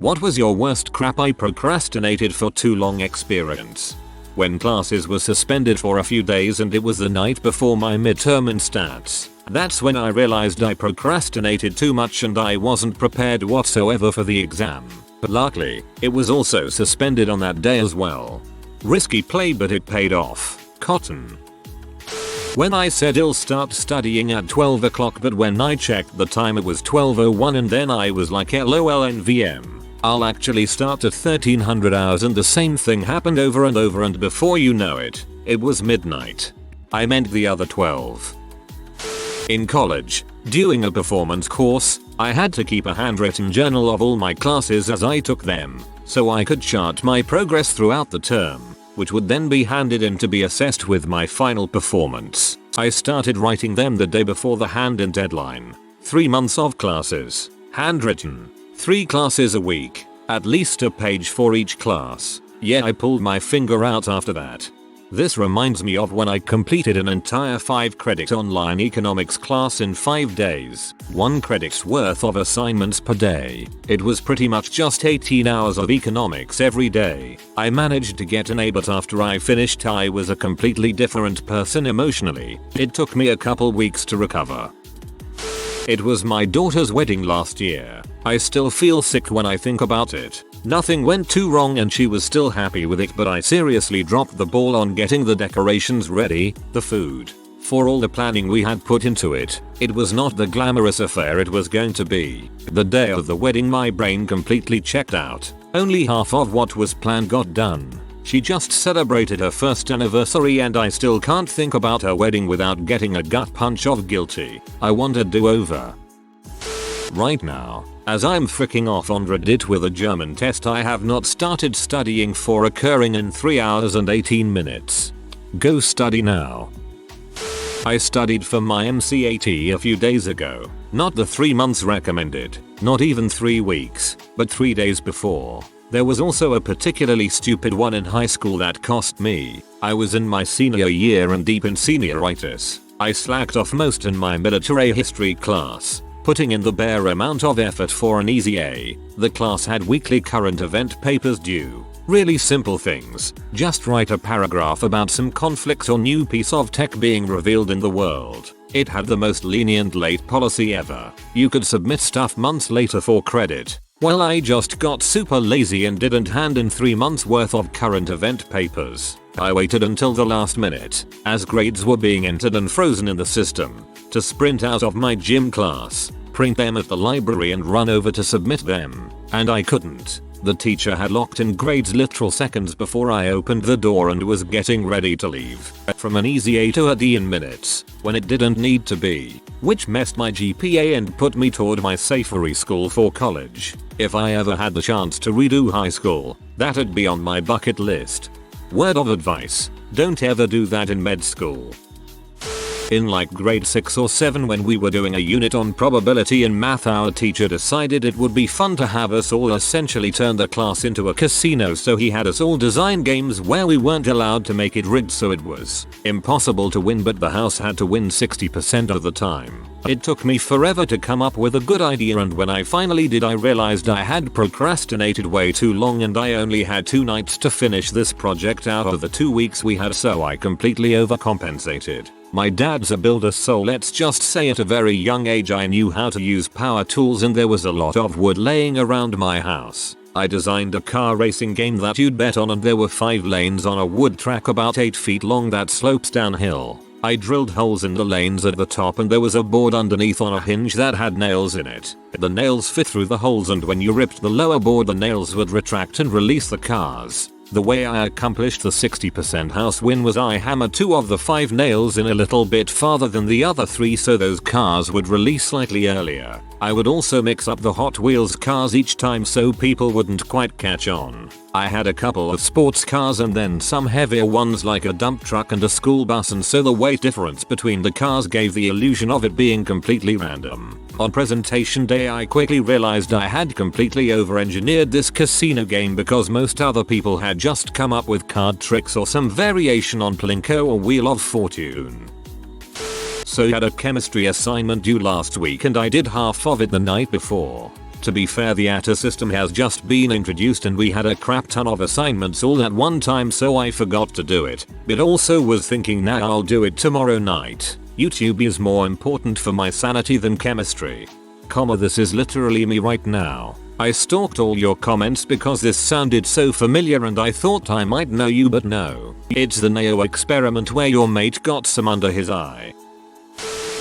What was your worst crap I procrastinated for too long experience? When classes were suspended for a few days and it was the night before my midterm in stats. That's when I realized I procrastinated too much and I wasn't prepared whatsoever for the exam. But luckily, it was also suspended on that day as well. Risky play but it paid off. Cotton. When I said I'll start studying at 12 o'clock but when I checked the time it was 12:01 and then I was like lol NVM. I'll actually start at 1300 hours and the same thing happened over and over and before you know it, it was midnight. I meant the other 12. In college, doing a performance course, I had to keep a handwritten journal of all my classes as I took them, so I could chart my progress throughout the term, which would then be handed in to be assessed with my final performance. I started writing them the day before the hand-in deadline. 3 months of classes, handwritten. 3 classes a week, at least a page for each class. Yeah, I pulled my finger out after that. This reminds me of when I completed an entire 5-credit online economics class in 5 days, 1 credit's worth of assignments per day. It was pretty much just 18 hours of economics every day. I managed to get an A but after I finished I was a completely different person emotionally. It took me a couple weeks to recover. It was my daughter's wedding last year. I still feel sick when I think about it. Nothing went too wrong and she was still happy with it but I seriously dropped the ball on getting the decorations ready, the food. For all the planning we had put into it, it was not the glamorous affair it was going to be. The day of the wedding my brain completely checked out. Only half of what was planned got done. She just celebrated her first anniversary and I still can't think about her wedding without getting a gut punch of guilty. I want a do-over. Right now, as I'm freaking off on Reddit with a German test I have not started studying for occurring in 3 hours and 18 minutes. Go study now. I studied for my MCAT a few days ago. Not the 3 months recommended, not even 3 weeks, but 3 days before. There was also a particularly stupid one in high school that cost me. I was in my senior year and deep in senioritis. I slacked off most in my military history class, putting in the bare amount of effort for an easy A. The class had weekly current event papers due. Really simple things. Just write a paragraph about some conflict or new piece of tech being revealed in the world. It had the most lenient late policy ever. You could submit stuff months later for credit. Well, I just got super lazy and didn't hand in 3 months worth of current event papers. I waited until the last minute, as grades were being entered and frozen in the system, to sprint out of my gym class, print them at the library and run over to submit them. And I couldn't. The teacher had locked in grades literal seconds before I opened the door and was getting ready to leave. From an easy A to a D in minutes, when it didn't need to be, which messed my GPA and put me toward my safer school for college. If I ever had the chance to redo high school, that'd be on my bucket list. Word of advice, don't ever do that in med school. In like grade 6 or 7 when we were doing a unit on probability in math our teacher decided it would be fun to have us all essentially turn the class into a casino so he had us all design games where we weren't allowed to make it rigged so it was impossible to win but the house had to win 60% of the time. It took me forever to come up with a good idea and when I finally did I realized I had procrastinated way too long and I only had 2 nights to finish this project out of the 2 weeks we had so I completely overcompensated. My dad's a builder so let's just say at a very young age I knew how to use power tools and there was a lot of wood laying around my house. I designed a car racing game that you'd bet on and there were 5 lanes on a wood track about 8 feet long that slopes downhill. I drilled holes in the lanes at the top and there was a board underneath on a hinge that had nails in it. The nails fit through the holes and when you ripped the lower board the nails would retract and release the cars. The way I accomplished the 60% house win was I hammered 2 of the 5 nails in a little bit farther than the other 3 so those cars would release slightly earlier. I would also mix up the Hot Wheels cars each time so people wouldn't quite catch on. I had a couple of sports cars and then some heavier ones like a dump truck and a school bus and so the weight difference between the cars gave the illusion of it being completely random. On presentation day I quickly realized I had completely overengineered this casino game because most other people had just come up with card tricks or some variation on Plinko or Wheel of Fortune. So I had a chemistry assignment due last week and I did half of it the night before. To be fair, the ATA system has just been introduced and we had a crap ton of assignments all at one time, so I forgot to do it. But also was thinking, now I'll do it tomorrow night. YouTube is more important for my sanity than chemistry. This is literally me right now. I stalked all your comments because this sounded so familiar and I thought I might know you, but no. It's the Neo experiment where your mate got some under his eye.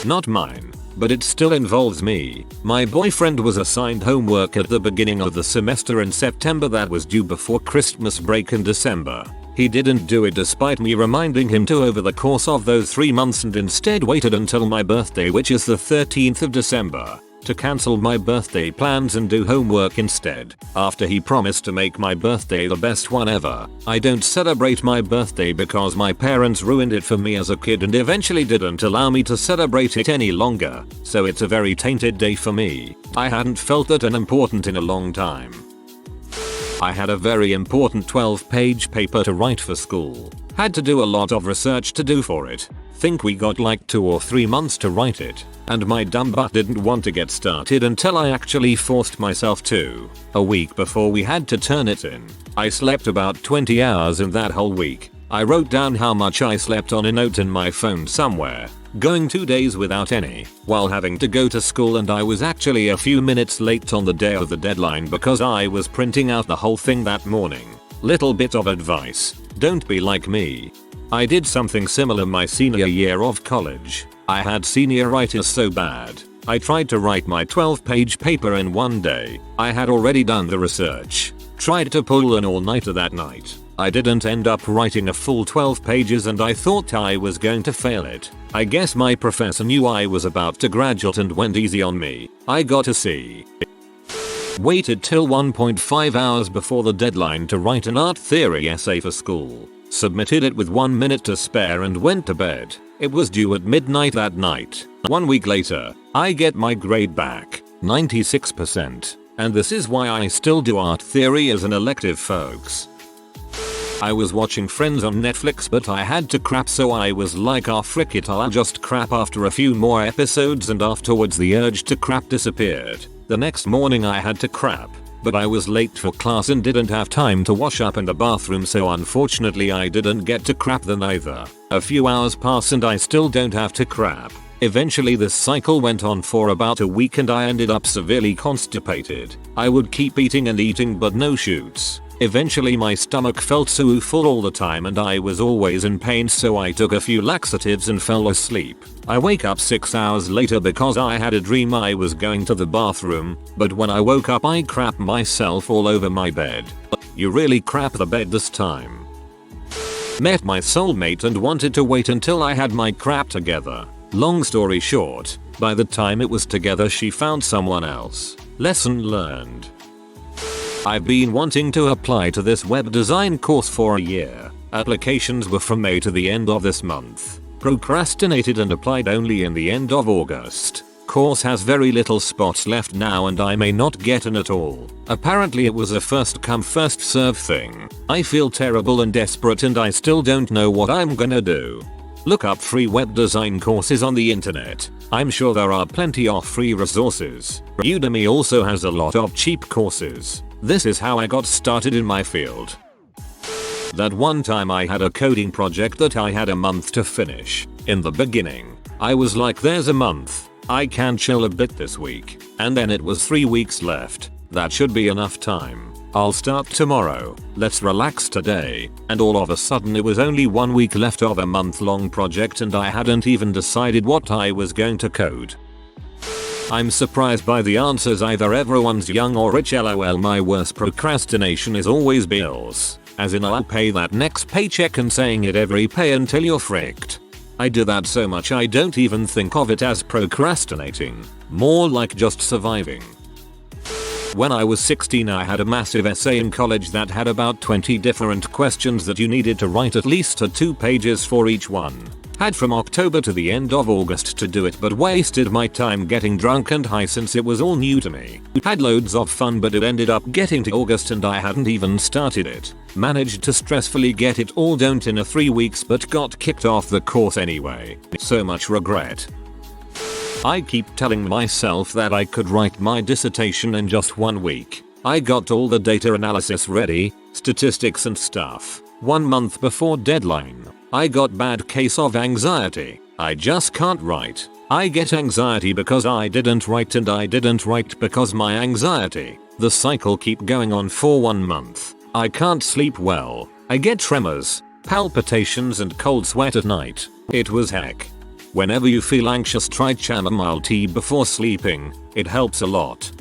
Not mine, but it still involves me. My boyfriend was assigned homework at the beginning of the semester in September that was due before Christmas break in December. He didn't do it despite me reminding him to over the course of those 3 months, and instead waited until my birthday, which is the 13th of December, to cancel my birthday plans and do homework instead, after he promised to make my birthday the best one ever. I don't celebrate my birthday because my parents ruined it for me as a kid and eventually didn't allow me to celebrate it any longer, so it's a very tainted day for me. I hadn't felt that unimportant in a long time. I had a very important 12-page paper to write for school. Had to do a lot of research to do for it. Think we got like 2 or 3 months to write it, and my dumb butt didn't want to get started until I actually forced myself to. A week before we had to turn it in, I slept about 20 hours in that whole week. I wrote down how much I slept on a note in my phone somewhere, going 2 days without any, while having to go to school, and I was actually a few minutes late on the day of the deadline because I was printing out the whole thing that morning. Little bit of advice, don't be like me. I did something similar my senior year of college. I had senioritis so bad. I tried to write my 12-page paper in one day. I had already done the research. Tried to pull an all-nighter that night. I didn't end up writing a full 12 pages and I thought I was going to fail it. I guess my professor knew I was about to graduate and went easy on me. I got a C. Waited till 1.5 hours before the deadline to write an art theory essay for school. Submitted it with 1 minute to spare and went to bed. It was due at midnight that night. 1 week later, I get my grade back, 96%. And this is why I still do art theory as an elective, folks. I was watching Friends on Netflix, but I had to crap, so I was like, oh frick it, I'll just crap after a few more episodes, and afterwards the urge to crap disappeared. The next morning I had to crap, but I was late for class and didn't have time to wash up in the bathroom, so unfortunately I didn't get to crap then either. A few hours pass and I still don't have to crap. Eventually this cycle went on for about a week and I ended up severely constipated. I would keep eating and eating but no shoots. Eventually my stomach felt so full all the time and I was always in pain, so I took a few laxatives and fell asleep. I wake up 6 hours later because I had a dream I was going to the bathroom, but when I woke up I crapped myself all over my bed. You really crap the bed this time. Met my soulmate and wanted to wait until I had my crap together. Long story short, by the time it was together she found someone else. Lesson learned. I've been wanting to apply to this web design course for a year. Applications were from May to the end of this month. Procrastinated and applied only in the end of August. Course has very little spots left now and I may not get in at all. Apparently it was a first come first serve thing. I feel terrible and desperate and I still don't know what I'm gonna do. Look up free web design courses on the internet. I'm sure there are plenty of free resources. Udemy also has a lot of cheap courses. This is how I got started in my field. That one time I had a coding project that I had a month to finish. In the beginning, I was like, there's a month. I can chill a bit this week. And then it was 3 weeks left. That should be enough time. I'll start tomorrow. Let's relax today. And all of a sudden it was only 1 week left of a month-long project and I hadn't even decided what I was going to code. I'm surprised by the answers, either everyone's young or rich. LOL. My worst procrastination is always bills. As in, I'll pay that next paycheck and saying it every pay until you're fricked. I do that so much I don't even think of it as procrastinating. More like just surviving. When I was 16 I had a massive essay in college that had about 20 different questions that you needed to write at least 2 pages for each one. Had from October to the end of August to do it, but wasted my time getting drunk and high since it was all new to me. Had loads of fun, but it ended up getting to August and I hadn't even started it. Managed to stressfully get it all done in 3 weeks but got kicked off the course anyway. So much regret. I keep telling myself that I could write my dissertation in just 1 week. I got all the data analysis ready, statistics and stuff. 1 month before deadline, I got bad case of anxiety. I just can't write. I get anxiety because I didn't write and I didn't write because my anxiety. The cycle keep going on for 1 month. I can't sleep well. I get tremors, palpitations and cold sweat at night. It was heck. Whenever you feel anxious, try chamomile tea before sleeping. It helps a lot.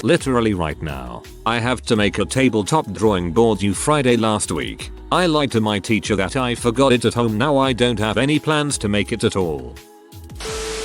Literally right now, I have to make a tabletop drawing board due Friday last week. I lied to my teacher that I forgot it at home. Now I don't have any plans to make it at all.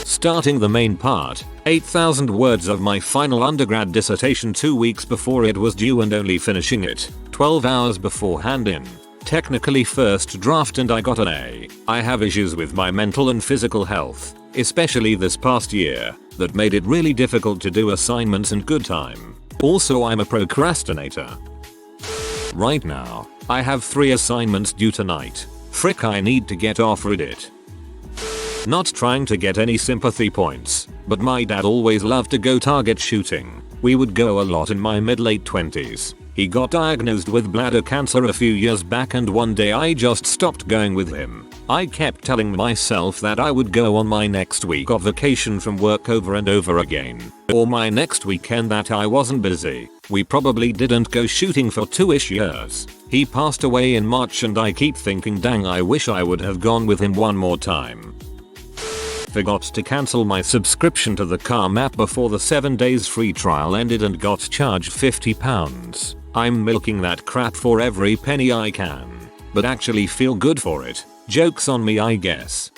Starting the main part, 8,000 words of my final undergrad dissertation 2 weeks before it was due and only finishing it 12 hours before hand-in. Technically first draft and I got an A. I have issues with my mental and physical health, especially this past year, that made it really difficult to do assignments in good time. Also, I'm a procrastinator. Right now, I have 3 assignments due tonight. Frick, I need to get offered it. Not trying to get any sympathy points, but my dad always loved to go target shooting. We would go a lot in my mid-late 20s. He got diagnosed with bladder cancer a few years back and one day I just stopped going with him. I kept telling myself that I would go on my next week of vacation from work over and over again. Or my next weekend that I wasn't busy. We probably didn't go shooting for 2-ish years. He passed away in March and I keep thinking, dang, I wish I would have gone with him one more time. Forgot to cancel my subscription to the car map before the 7 days free trial ended and got charged £50. I'm milking that crap for every penny I can. But actually feel good for it. Joke's on me, I guess.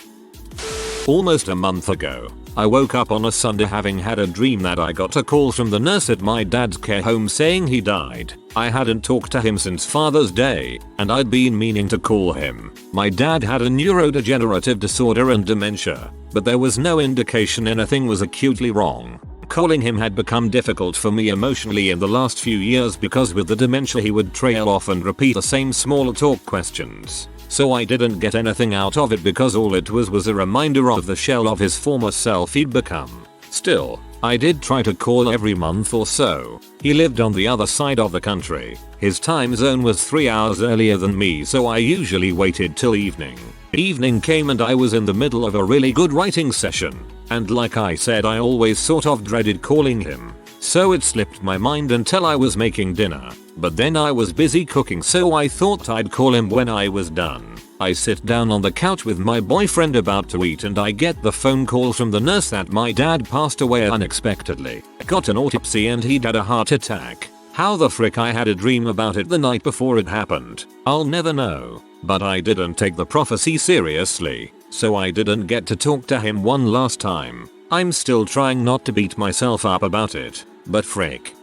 Almost a month ago, I woke up on a Sunday having had a dream that I got a call from the nurse at my dad's care home saying he died. I hadn't talked to him since Father's Day, and I'd been meaning to call him. My dad had a neurodegenerative disorder and dementia, but there was no indication anything was acutely wrong. Calling him had become difficult for me emotionally in the last few years because with the dementia he would trail off and repeat the same small talk questions. So I didn't get anything out of it because all it was a reminder of the shell of his former self he'd become. Still, I did try to call every month or so. He lived on the other side of the country. His time zone was 3 hours earlier than me, so I usually waited till evening. Evening came and I was in the middle of a really good writing session. And like I said, I always sort of dreaded calling him. So it slipped my mind until I was making dinner. But then I was busy cooking, so I thought I'd call him when I was done. I sit down on the couch with my boyfriend about to eat and I get the phone call from the nurse that my dad passed away unexpectedly. Got an autopsy and he'd had a heart attack. How the frick I had a dream about it the night before it happened, I'll never know. But I didn't take the prophecy seriously, so I didn't get to talk to him one last time. I'm still trying not to beat myself up about it, but frick.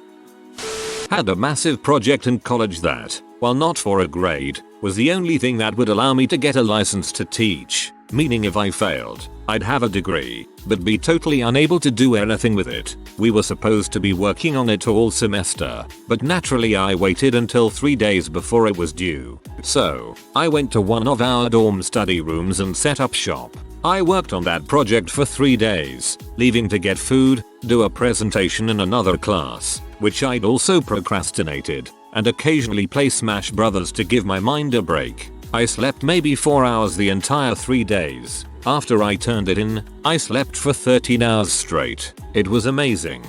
Had a massive project in college that, while not for a grade, was the only thing that would allow me to get a license to teach. Meaning if I failed, I'd have a degree, but be totally unable to do anything with it. We were supposed to be working on it all semester, but naturally I waited until 3 days before it was due. So, I went to one of our dorm study rooms and set up shop. I worked on that project for 3 days, leaving to get food, do a presentation in another class, which I'd also procrastinated, and occasionally play Smash Brothers to give my mind a break. I slept maybe 4 hours the entire 3 days. After I turned it in, I slept for 13 hours straight. It was amazing.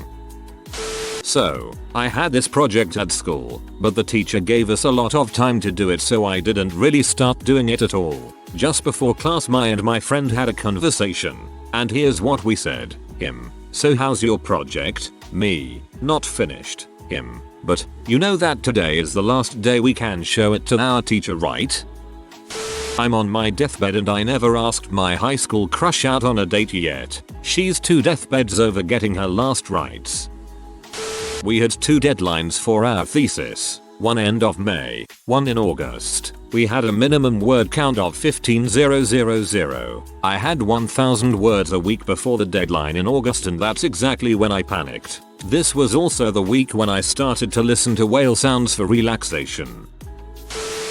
So, I had this project at school, but the teacher gave us a lot of time to do it, so I didn't really start doing it at all. Just before class, my friend had a conversation, and here's what we said. Him: so how's your project? Me: not finished. Him: but you know that today is the last day we can show it to our teacher, right? I'm on my deathbed and I never asked my high school crush out on a date yet. She's 2 deathbeds over getting her last rites. We had 2 deadlines for our thesis, one end of May, one in August. We had a minimum word count of 15,000. I had 1,000 words a week before the deadline in August, and that's exactly when I panicked. This was also the week when I started to listen to whale sounds for relaxation.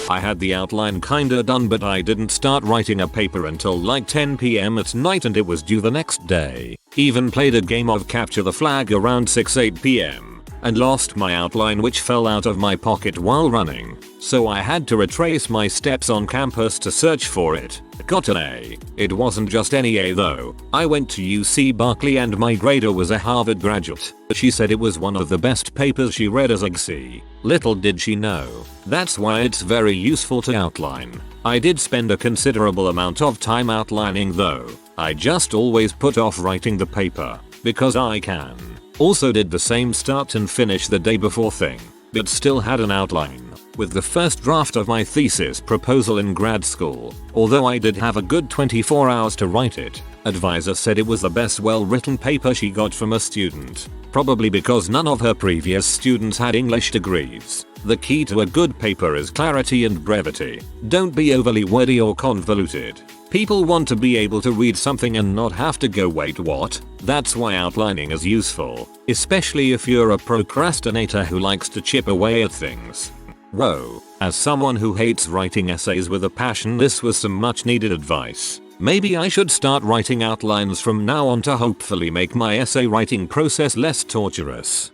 I had the outline kinda done, but I didn't start writing a paper until like 10 PM at night and it was due the next day. Even played a game of capture the flag around 6-8 PM and lost my outline, which fell out of my pocket while running. So I had to retrace my steps on campus to search for it. Got an A. It wasn't just any A though. I went to UC Berkeley and my grader was a Harvard graduate. She said it was one of the best papers she read as a C. Little did she know. That's why it's very useful to outline. I did spend a considerable amount of time outlining though. I just always put off writing the paper because I can. Also did the same start and finish the day before thing, but still had an outline. With the first draft of my thesis proposal in grad school, although I did have a good 24 hours to write it, advisor said it was the best well-written paper she got from a student, probably because none of her previous students had English degrees. The key to a good paper is clarity and brevity. Don't be overly wordy or convoluted. People want to be able to read something and not have to go, wait, what? That's why outlining is useful, especially if you're a procrastinator who likes to chip away at things. Whoa, as someone who hates writing essays with a passion, this was some much needed advice. Maybe I should start writing outlines from now on to hopefully make my essay writing process less torturous.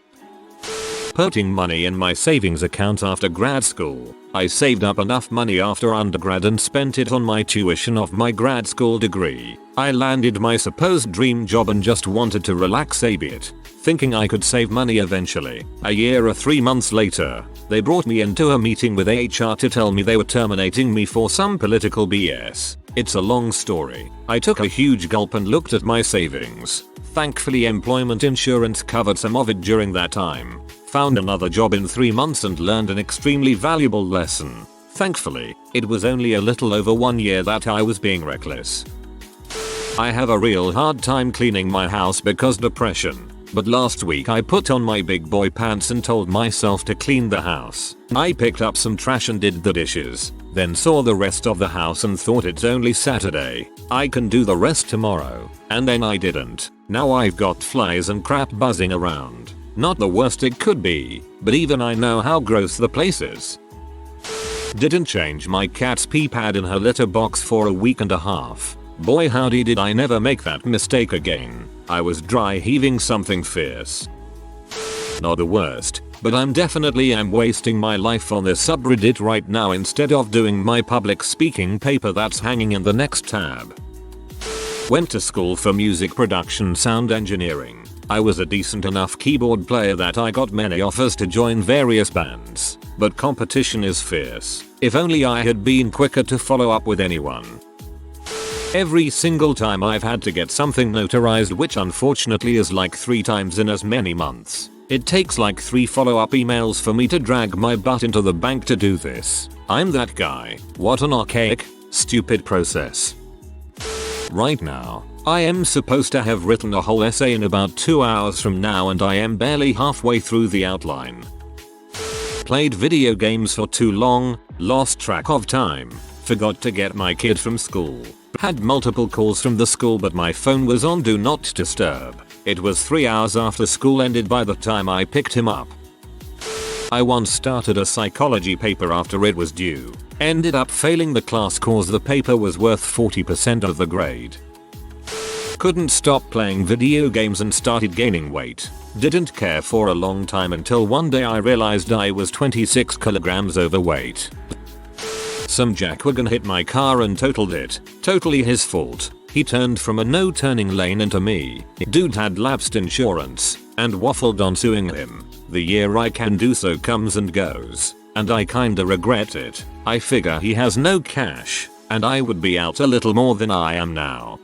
Putting money in my savings account after grad school. I saved up enough money after undergrad and spent it on my tuition of my grad school degree. I landed my supposed dream job and just wanted to relax a bit, thinking I could save money eventually. A year or 3 months later, they brought me into a meeting with HR to tell me they were terminating me for some political BS. It's a long story. I took a huge gulp and looked at my savings. Thankfully employment insurance covered some of it during that time. Found another job in 3 months and learned an extremely valuable lesson. Thankfully, it was only a little over 1 year that I was being reckless. I have a real hard time cleaning my house because depression. But last week I put on my big boy pants and told myself to clean the house. I picked up some trash and did the dishes, then saw the rest of the house and thought it's only Saturday. I can do the rest tomorrow. And then I didn't. Now I've got flies and crap buzzing around. Not the worst it could be, but even I know how gross the place is. Didn't change my cat's pee pad in her litter box for a week and a half. Boy howdy did I never make that mistake again. I was dry heaving something fierce. Not the worst, but I'm definitely wasting my life on this subreddit right now instead of doing my public speaking paper that's hanging in the next tab. Went to school for music production sound engineering. I was a decent enough keyboard player that I got many offers to join various bands, but competition is fierce. If only I had been quicker to follow up with anyone. Every single time I've had to get something notarized, which unfortunately is like 3 times in as many months. It takes like 3 follow-up emails for me to drag my butt into the bank to do this. I'm that guy. What an archaic, stupid process. Right now, I am supposed to have written a whole essay in about 2 hours from now and I am barely halfway through the outline. Played video games for too long, lost track of time, forgot to get my kid from school. Had multiple calls from the school but my phone was on do not disturb. It was 3 hours after school ended by the time I picked him up. I once started a psychology paper after it was due. Ended up failing the class cause the paper was worth 40% of the grade. Couldn't stop playing video games and started gaining weight. Didn't care for a long time until one day I realized I was 26 kilograms overweight. Some jackwagon hit my car and totaled it. Totally his fault. He turned from a no turning lane into me. Dude had lapsed insurance and waffled on suing him. The year I can do so comes and goes, and I kinda regret it. I figure he has no cash, and I would be out a little more than I am now.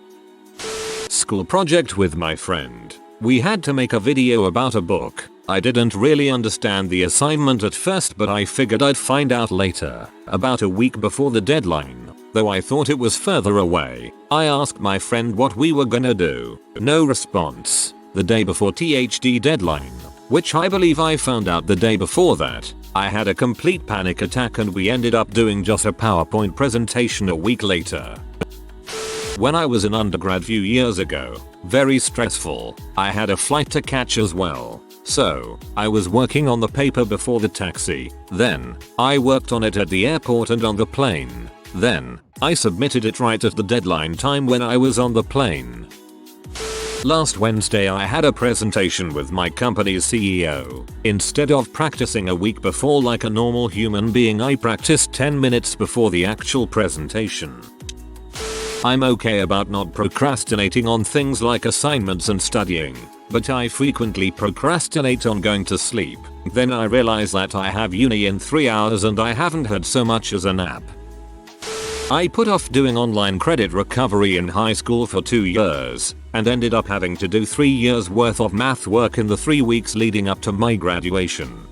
School project with my friend. We had to make a video about a book. I didn't really understand the assignment at first, but I figured I'd find out later, about a week before the deadline. Though I thought it was further away, I asked my friend what we were gonna do. No response. The day before THD deadline, which I believe I found out the day before that, I had a complete panic attack and we ended up doing just a PowerPoint presentation a week later. When I was an undergrad few years ago, very stressful. I had a flight to catch as well. So, I was working on the paper before the taxi, then, I worked on it at the airport and on the plane, then, I submitted it right at the deadline time when I was on the plane. Last Wednesday I had a presentation with my company's CEO. Instead of practicing a week before like a normal human being, I practiced 10 minutes before the actual presentation. I'm okay about not procrastinating on things like assignments and studying, but I frequently procrastinate on going to sleep. Then I realize that I have uni in 3 hours and I haven't had so much as a nap. I put off doing online credit recovery in high school for 2 years and ended up having to do 3 years worth of math work in the 3 weeks leading up to my graduation.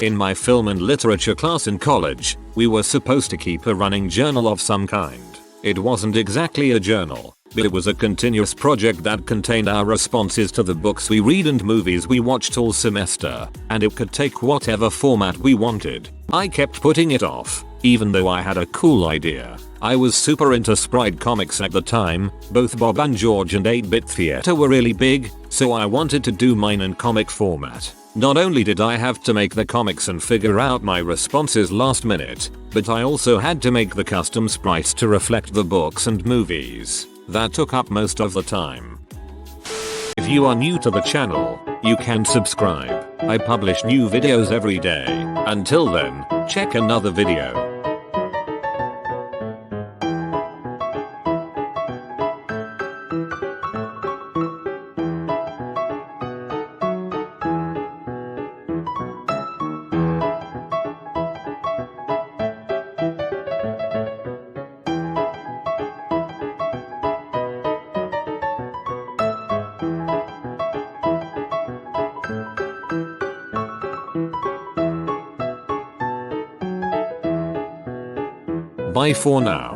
In my film and literature class in college, we were supposed to keep a running journal of some kind. It wasn't exactly a journal, but it was a continuous project that contained our responses to the books we read and movies we watched all semester, and it could take whatever format we wanted. I kept putting it off, even though I had a cool idea. I was super into Sprite comics at the time, both Bob and George and 8-bit theater were really big, so I wanted to do mine in comic format. Not only did I have to make the comics and figure out my responses last minute, but I also had to make the custom sprites to reflect the books and movies. That took up most of the time. If you are new to the channel, you can subscribe. I publish new videos every day. Until then, check another video. Bye for now.